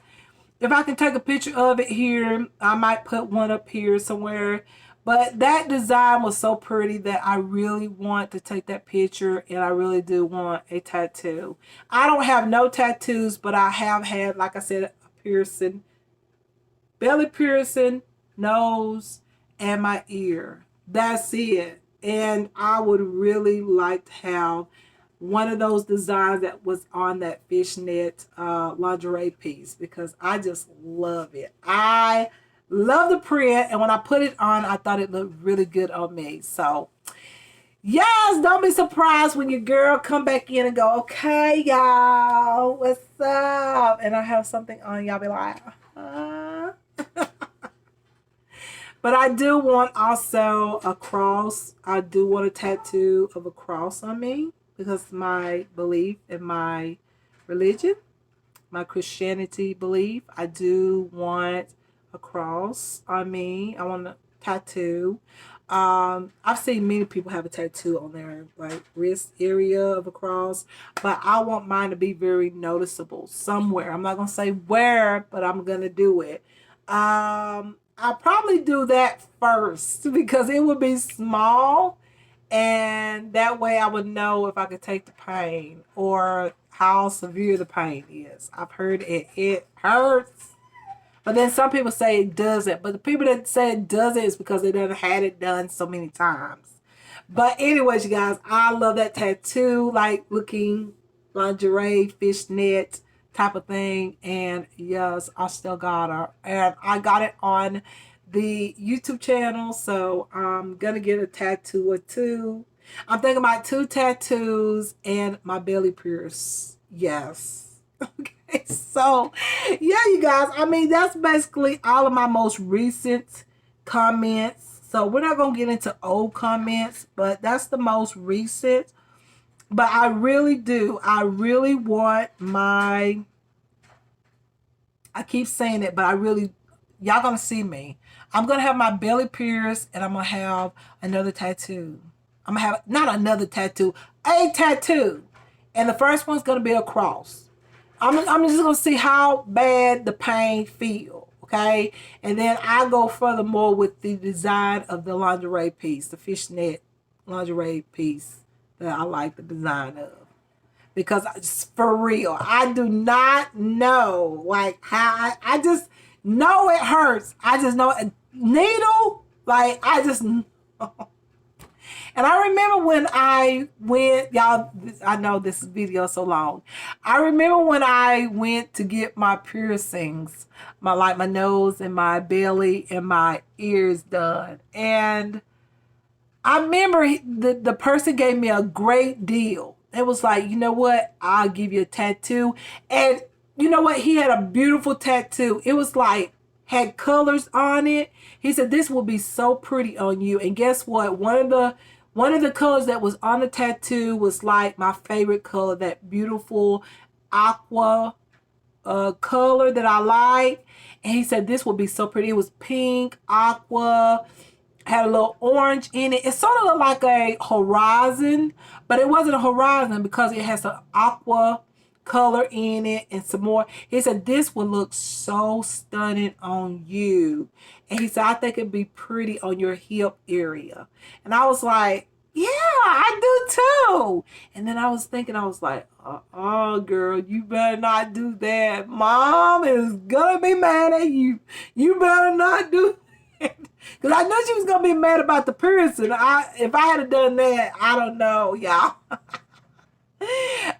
If I can take a picture of it here, I might put one up here somewhere. But that design was so pretty that I really want to take that picture, and I really do want a tattoo. I don't have no tattoos, but I have had, like I said, a piercing, belly piercing, nose, and my ear. That's it. And I would really like to have one of those designs that was on that fishnet lingerie piece because I just love it. I love the print, and when I put it on, I thought it looked really good on me. So yes, don't be surprised when your girl come back in and go, okay, y'all, what's up? And I have something on, y'all be like, huh? But I do want also a cross. I do want a tattoo of a cross on me because my belief in my religion, my Christianity belief. I do want a cross on me. I want a tattoo. I've seen many people have a tattoo on their like wrist area of a cross, but I want mine to be very noticeable somewhere. I'm not gonna say where, but I'm gonna do it. I'll probably do that first because it would be small, and that way I would know if I could take the pain or how severe the pain is. I've heard it hurts. But then some people say it doesn't. But the people that say it doesn't is because they done had it done so many times. But anyways, you guys, I love that tattoo, like looking lingerie, fishnet type of thing. And yes, I still got her. And I got it on the YouTube channel. So I'm going to get a tattoo or two. I'm thinking about 2 tattoos and my belly pierce. Yes. Okay, so yeah, you guys, I mean, that's basically all of my most recent comments. So we're not gonna get into old comments, but that's the most recent. But I really want my, I keep saying it, but y'all gonna see me. I'm gonna have my belly pierced, and I'm gonna have another tattoo. I'm gonna have not another tattoo, a tattoo, and the first one's gonna be a cross. I'm just gonna see how bad the pain feel, okay? And then I go furthermore with the design of the lingerie piece, the fishnet lingerie piece that I like the design of. Because for real, I do not know like how I just know it hurts. I just know a needle, like I just know. And I remember when I went, y'all, I know this video is so long. I remember when I went to get my piercings, my nose and my belly and my ears done. And I remember the person gave me a great deal. It was like, you know what? I'll give you a tattoo. And you know what? He had a beautiful tattoo. It was like, had colors on it. He said, this will be so pretty on you. And guess what? One of the colors that was on the tattoo was like my favorite color, that beautiful aqua color that I like. And he said, this will be so pretty. It was pink, aqua, had a little orange in it. It sort of looked like a horizon, but it wasn't a horizon because it has an aqua color in it and some more. He said, this would look so stunning on you. And he said, I think it'd be pretty on your hip area. And I was like, yeah, I do too. And then I was thinking, I was like, girl, you better not do that. Mom is gonna be mad at you. You better not do that. Because I knew she was gonna be mad about the piercing. If I had done that, I don't know, y'all.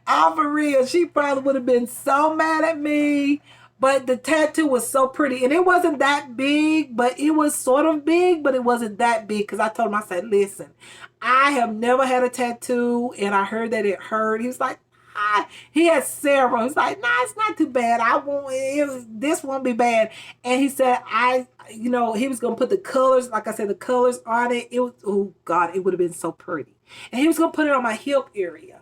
Oh, for real, she probably would have been so mad at me. But the tattoo was so pretty. And it wasn't that big, but it was sort of big, but it wasn't that big. Because I told him, I said, listen, I have never had a tattoo, and I heard that it hurt. He was like, he had several. He's like, nah, it's not too bad. This won't be bad. And he said, he was going to put the colors, like I said, the colors on it. It was, oh God, it would have been so pretty. And he was going to put it on my hip area.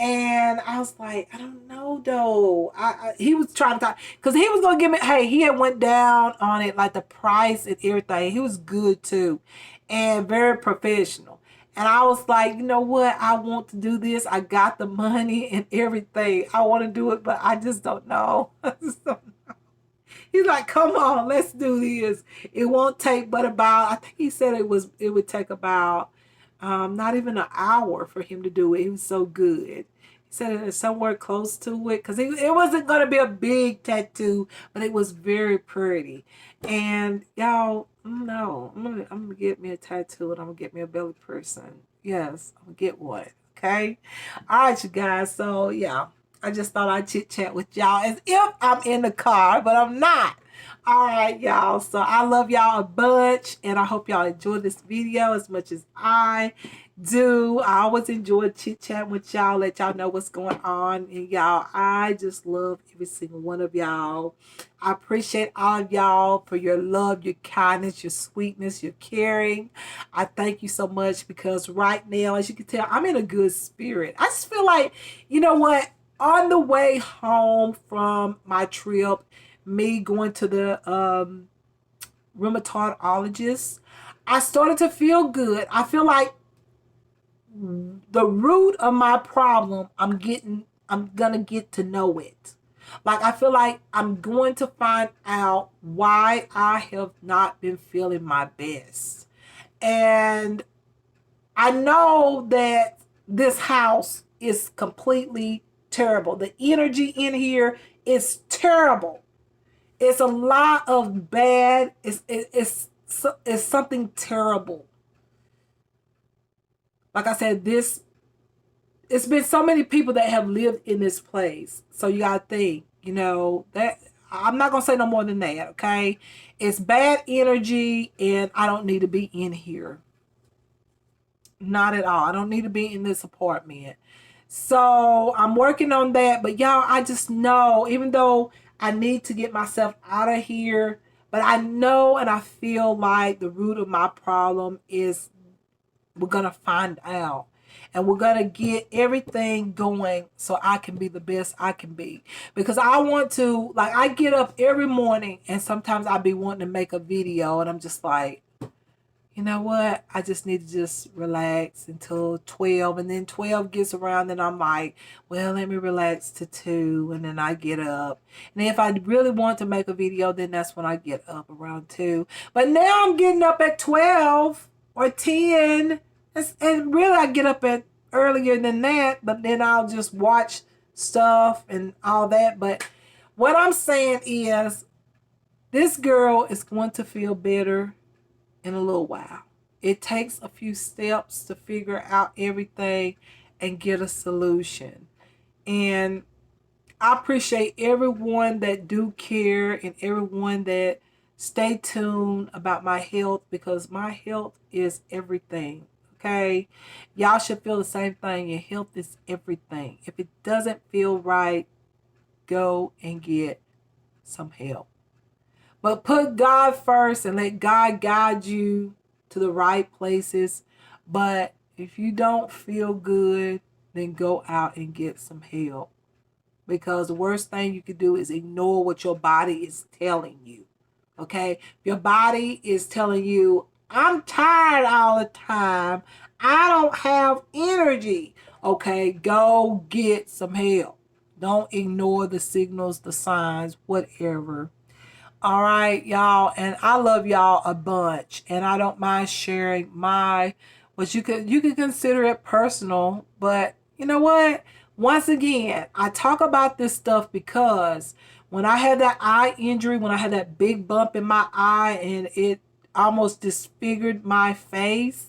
And I was like, I don't know though. He was trying to talk because he was gonna give me. Hey, he had went down on it, like the price and everything. He was good too, and very professional. And I was like, you know what? I want to do this. I got the money and everything. I want to do it, but I just don't know. I just don't know. He's like, come on, let's do this. It won't take but about. I think he said it would take about. Not even an hour for him to do it. He was so good. He said it was somewhere close to it because it wasn't going to be a big tattoo, but it was very pretty. And y'all, no, I'm gonna get me a tattoo and I'm gonna get me a belly piercing. Yes, I'm gonna get one. Okay. All right, you guys. So yeah, I just thought I'd chit chat with y'all as if I'm in the car, but I'm not. All right, y'all. So I love y'all a bunch, and I hope y'all enjoyed this video as much as I do. I always enjoy chit chat with y'all, let y'all know what's going on. And y'all, I just love every single one of y'all. I appreciate all of y'all for your love, your kindness, your sweetness, your caring. I thank you so much because right now, as you can tell, I'm in a good spirit. I just feel like, you know what? On the way home from my trip, me going to the rheumatologist, I started to feel good. I feel like the root of my problem, I'm gonna get to know it. Like, I feel like I'm going to find out why I have not been feeling my best. And I know that this house is completely terrible. The energy in here is terrible. It's a lot of bad. It's something terrible. Like I said, it's been so many people that have lived in this place. So you gotta think, that I'm not gonna say no more than that, okay? It's bad energy and I don't need to be in here. Not at all. I don't need to be in this apartment. So I'm working on that. But y'all, I just know, even though I need to get myself out of here, but I know and I feel like the root of my problem is we're going to find out. And we're going to get everything going so I can be the best I can be. Because I want to, like, I get up every morning and sometimes I be wanting to make a video and I'm just like, you know what? I just need to just relax until 12. And then 12 gets around and I'm like, well, let me relax to 2. And then I get up. And if I really want to make a video, then that's when I get up around 2. But now I'm getting up at 12 or 10. And really I get up at earlier than that. But then I'll just watch stuff and all that. But what I'm saying is this girl is going to feel better in a little while. It takes a few steps to figure out everything and get a solution. And I appreciate everyone that do care and everyone that stay tuned about my health because my health is everything. Okay? Y'all should feel the same thing. Your health is everything. If it doesn't feel right, go and get some help. But put God first and let God guide you to the right places. But if you don't feel good, then go out and get some help. Because the worst thing you can do is ignore what your body is telling you. Okay? If your body is telling you, I'm tired all the time. I don't have energy. Okay, go get some help. Don't ignore the signals, the signs, whatever. All right, y'all, and I love y'all a bunch, and I don't mind sharing what you could consider it personal, but you know what? Once again, I talk about this stuff because when I had that eye injury, when I had that big bump in my eye and it almost disfigured my face,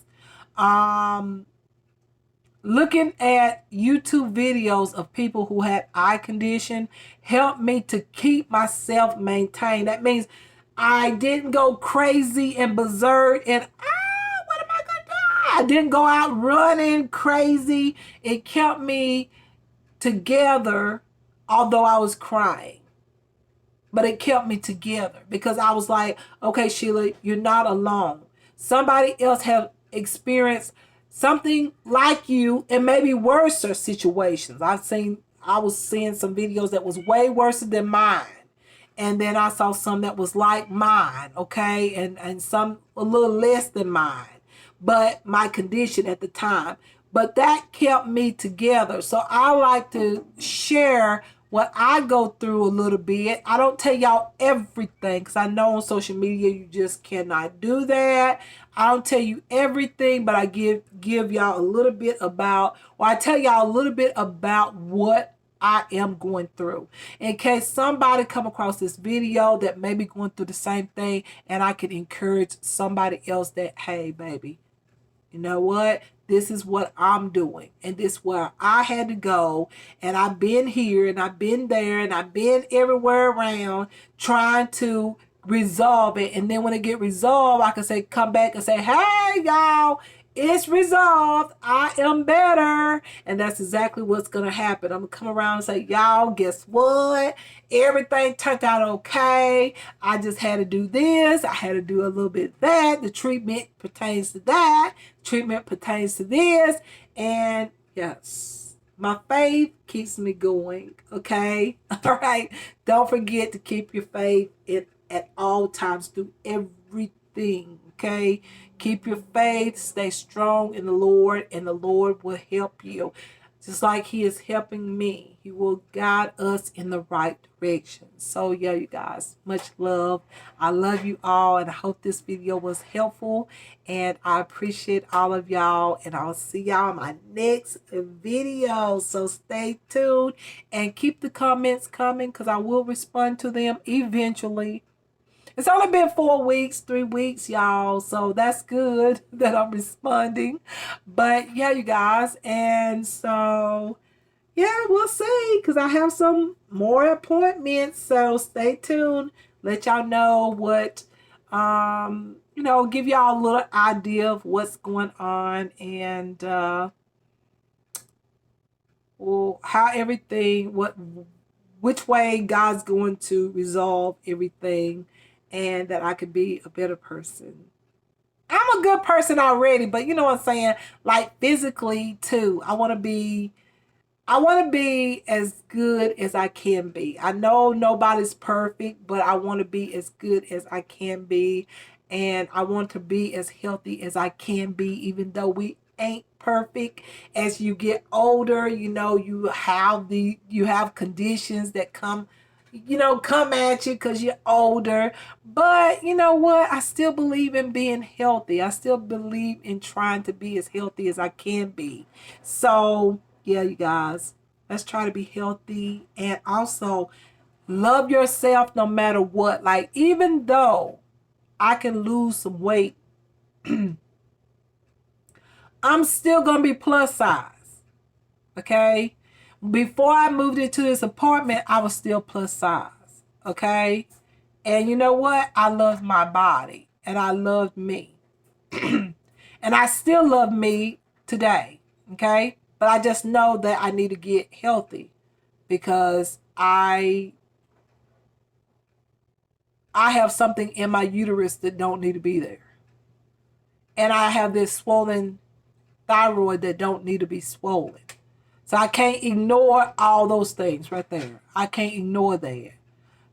looking at YouTube videos of people who had eye condition helped me to keep myself maintained. That means I didn't go crazy and berserk and what am I gonna do? I didn't go out running crazy. It kept me together, although I was crying. But it kept me together because I was like, okay, Sheila, you're not alone. Somebody else have experienced something like you and maybe worse situations. I was seeing some videos that was way worse than mine. And then I saw some that was like mine, okay? And some a little less than mine. But my condition at the time. But that kept me together. So I like to share what I go through a little bit. I don't tell y'all everything because I know on social media you just cannot do that. I don't tell you everything, but I give y'all a little bit about, or I tell y'all a little bit about what I am going through. In case somebody come across this video that may be going through the same thing and I can encourage somebody else that, hey, baby, you know what? This is what I'm doing. And this is where I had to go. And I've been here and I've been there and I've been everywhere around trying to resolve it. And then when it get resolved, I can say, come back and say, hey, y'all, It's resolved. I am better. And that's exactly what's going to happen. I'm going to come around and say, y'all, guess what? Everything turned out okay. I just had to do this. I had to do a little bit of that. The treatment pertains to that. Treatment pertains to this. And yes, my faith keeps me going. Okay? All right. Don't forget to keep your faith at all times through everything. Okay? Keep your faith, stay strong in the Lord, and the Lord will help you. Just like He is helping me, He will guide us in the right direction. So, yeah, you guys, much love. I love you all, and I hope this video was helpful. And I appreciate all of y'all, and I'll see y'all in my next video. So, stay tuned and keep the comments coming because I will respond to them eventually. It's only been 4 weeks, 3 weeks, y'all. So that's good that I'm responding. But yeah, you guys. And so, yeah, we'll see. Because I have some more appointments. So stay tuned. Let y'all know what, give y'all a little idea of what's going on. And how everything, which way God's going to resolve everything, and that I could be a better person. I'm a good person already, but you know what I'm saying? Like physically too. I want to be as good as I can be. I know nobody's perfect, but I want to be as good as I can be. And I want to be as healthy as I can be, even though we ain't perfect. As you get older, you have conditions that come at you because you're older. But you know what? I still believe in being healthy. I still believe in trying to be as healthy as I can be. So, yeah, you guys, let's try to be healthy and also love yourself no matter what. Like, even though I can lose some weight, I'm still going to be plus size. Okay? Before I moved into this apartment, I was still plus size. Okay? And you know what? I love my body and I love me. And I still love me today. Okay? But I just know that I need to get healthy because I have something in my uterus that don't need to be there. And I have this swollen thyroid that don't need to be swollen. So I can't ignore all those things right there. I can't ignore that.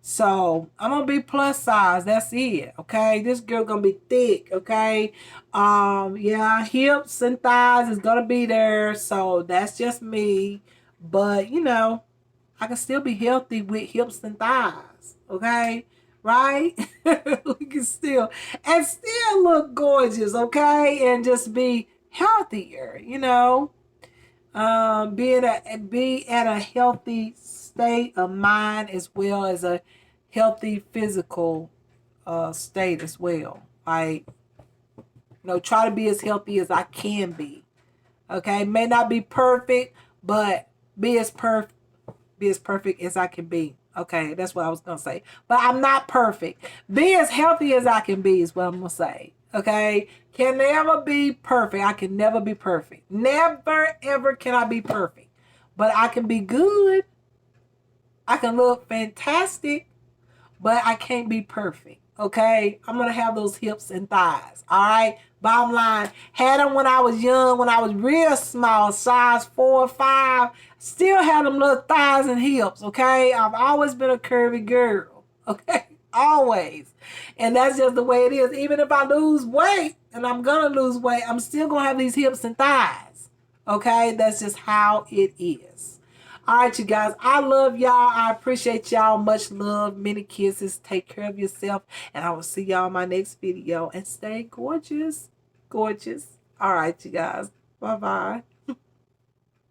So I'm gonna be plus size. That's it. Okay. This girl gonna be thick. Okay. Yeah, hips and thighs is gonna be there. So that's just me. But I can still be healthy with hips and thighs. Okay. Right? We can still look gorgeous, okay? And just be healthier, be at a healthy state of mind as well as a healthy physical state as well. Like, try to be as healthy as I can be. Okay, may not be perfect, but be as perfect as I can be. Okay, that's what I was gonna say. But I'm not perfect. Be as healthy as I can be is what I'm gonna say. Okay, can never be perfect. I can never be perfect. Never ever can I be perfect. But I can be good. I can look fantastic, but I can't be perfect. Okay, I'm gonna have those hips and thighs. All right. Bottom line, had them when I was young, when I was real small, size 4 or 5. Still had them little thighs and hips. Okay, I've always been a curvy girl. Okay, always, and that's just the way it is. Even if I lose weight, and I'm gonna lose weight, I'm still gonna have these hips and thighs. Okay, that's just how it is. All right, you guys. I love y'all. I appreciate y'all. Much love. Many kisses. Take care of yourself. And I will see y'all in my next video. And stay gorgeous. Gorgeous. All right, you guys. Bye-bye.